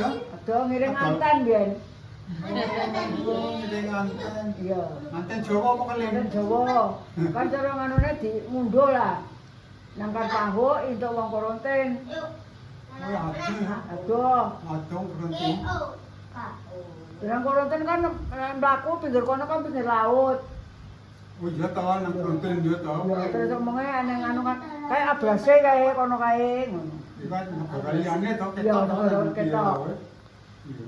Ada ngiring anten biyen. Ngiring anten. Iya. Anten Jawa apa keling? Anten Jawa. Kan cara nganune dimundur lah. Nangkar tahu itu wong Koronten. Oh, adung. Aduh. Adung berhenti. Orang Koronten kan mlaku pinggir kono kan pinggir laut. Oh iya toh, nang Koronten iya toh. Ya terus omongnya nang anu kan kayak abrase kae kono kae ngono. Iki kan negara liyane toh Iya, negara ketok. Iya.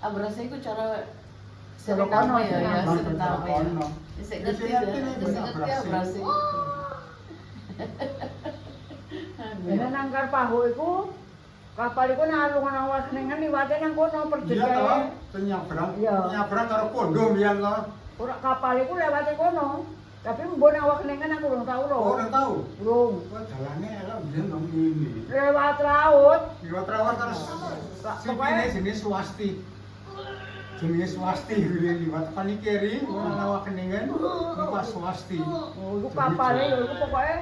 Abrase iku cara Cara kono ya, sering tahu ya. Kono. Sing ngerti ya, sing ngerti abrase. Dene nang Karpahu iku kapal iku nang alungan awas ning liwate nang kono perjek Iya toh, kae. penyabrang. Iya. Penyabrang karo Kondo mbiyen toh. Ora kapal iku lewate kono. Tapi mbon awak ning aku urung tau lho. Oh, ora tahu. Urung. Wah, dalane elok mbiyen dong ini. Lewat laut. Liwat rawat terus Pokoknya- sing jenis swasti. Jenis swasti liwat panikeri, ora awak keningan, numpak swasti. Oh, iku kapal iku pokoke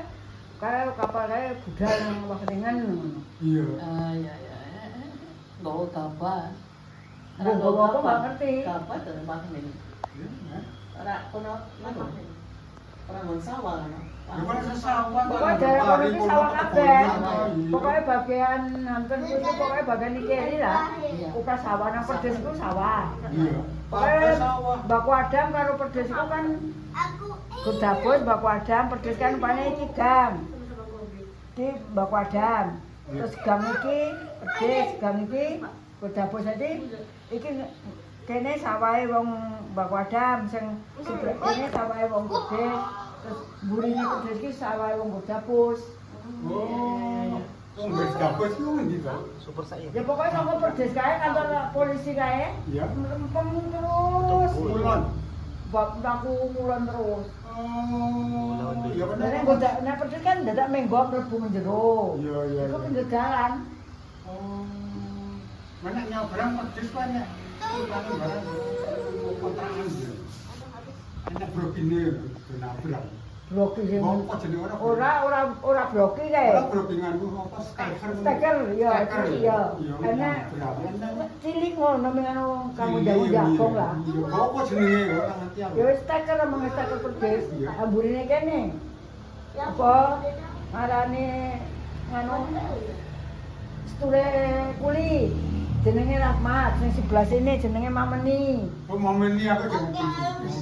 kayak kapal kayak budal nang awak ningen ngono. Iya. Ah ya ya. Nggawa kapal. Nggawa apa nggak ngerti. Kapal terus pakai ini. Iya. Ora kono anu. Ora ngon sawah kan. Ya kan sesawah Pokoknya daerah kono iki sawah kabeh. Pokoknya bagian hampir kuwi pokoknya bagian iki lah. Uka sawah nang Perdes iku sawah. Iya. Pokoknya Sawah. Baku Adam karo Perdes iku kan Gudabus Baku Adam, Perdes kan upane iki gang. Iki Baku Adam. Terus gang iki Perdes, gang iki Gudabus dadi iki kene sawahe wong Baku Adam sing sebelah kene sawahe wong Perdes. Terus burine Perdes iki sawahe wong Gudabus. Oh. Wis dapet ku ngendi to? Ya pokoknya sama Perdes kae kantor polisi kae. Iya. Lempeng terus. Kulon. Bab aku mulon terus. Oh. Iya Nek bener. godak nek Perdes kan dadak menggok mlebu menjero. Iya iya. Iku pinggir dalan. Oh. Mana nyabrang Perdes kan ya. Barang kontrakan. Enak brokine nyabrang. Bloki sing Apa jenenge ora? ora bloki kae. Ora brokinganku apa steker. Steker ya, Steker. iya. Iya. Enak. Enak. Cilik ngono mengano kamu jago-jago lah. Iya. Apa jenenge ora ngerti aku. Ya wis steker mung steker Perdes. Iya. Amburine kene. Apa ngarane nganu sture kuli jenenge Rahmat sing sebelah sini jenenge Mameni. Oh momen iki aku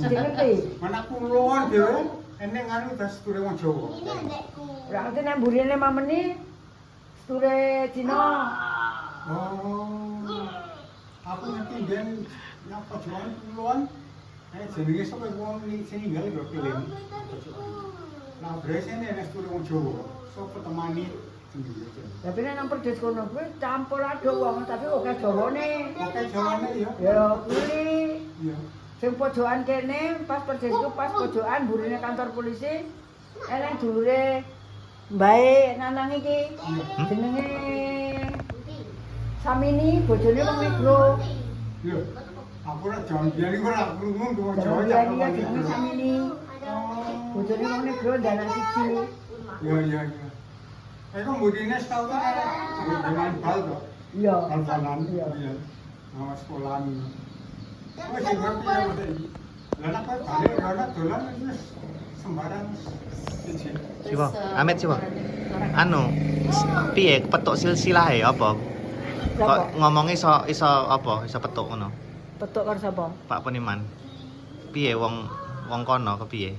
Jenenge Mana kulon dhewe enek anu das sture wong Jawa. ora ngerti nek mburine Mameni sture Cina. Oh. Aku ngerti ben nyapa jualan kulon. Jenenge sapa wong sing ninggal lho keling. Nah, biasane enek sture wong Jawa. Sopo temani sendiri. Tapi nek nang Perdes kono kuwi campur aduk wong tapi oke Jawane. Oke jawane ya. Ya kuwi Iya. sing pojokan kene pas Perdes iku pas pojokan mburine kantor polisi enek dulure Mbae Nanang iki jenenge Samini bojone wong Negro. Iya. Aku ora jaman biyen iku ora krungu wong Jawa Jawa iki ya jenenge cakep. Samini. Bojone wong Negro ndanak siji. Iya iya iya. Iku mburine setahun kan dengan bal to. Iya. Bal-balan. Iya. Iya. Nama sekolahan. Wis sing ngerti ya mesti. Lah nek kowe balik ora dolan wis sembarang siji. Siapa? Amit siapa? Anu, piye petuk silsilahe apa? Kok Sapa? ngomongnya iso apa? Iso petuk ngono. Petuk karo sapa? Pak Peniman. Piye wong kono kepiye?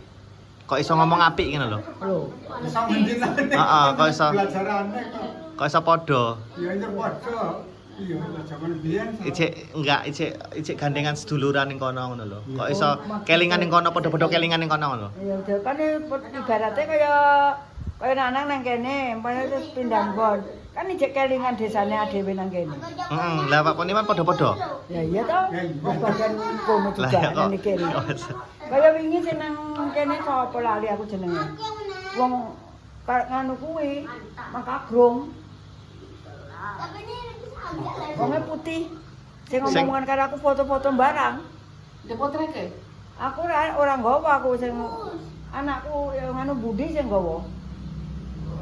Kok iso ngomong apik ngono lho. Lho. Iso mendinane. Heeh, kok iso. Pelajarane kok. Kok iso padha? Ya iya padha. Iya, lah jaman biyen. Ijek gandengan seduluran ning kono ngono lho. Kok iso kelingan ning kono padha-padha kelingan ning kono ngono lho. Ya udah kan ibaratnya kaya nanang nang kene, umpamane terus pindah nggon. Kan ijek kelingan desane dhewe nang kene. Heeh, lah Pak Peniman padha-padha. Ya iya toh. Ya iya. Wong bagian kono Lah juga ya kok. nang kene. Kaya wingi sing nang kene sapa lali aku jenenge. Wong nganu kuwi Makagrung. Wonge putih. Sing ngomongan karo aku foto-foto barang. Dia potreke. Aku ora nggawa aku sing anakku yang nganu Budi sing nggawa.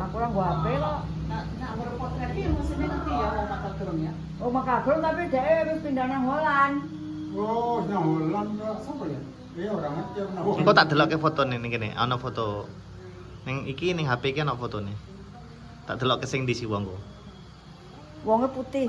Aku ora nggawa HP kok. Nah, berpotret iki musimnya ngerti ya wong Makal Gereng ya. Oh Makagrum tapi dia wis pindah nang Holland. Oh, nang Holland sapa ya? Iya orang ngerti aku nang Holland. Engko tak delokke fotone ning kene, ana foto. Ning iki ning HP iki ana fotone. Tak delokke sing di si wongku. Wonge putih.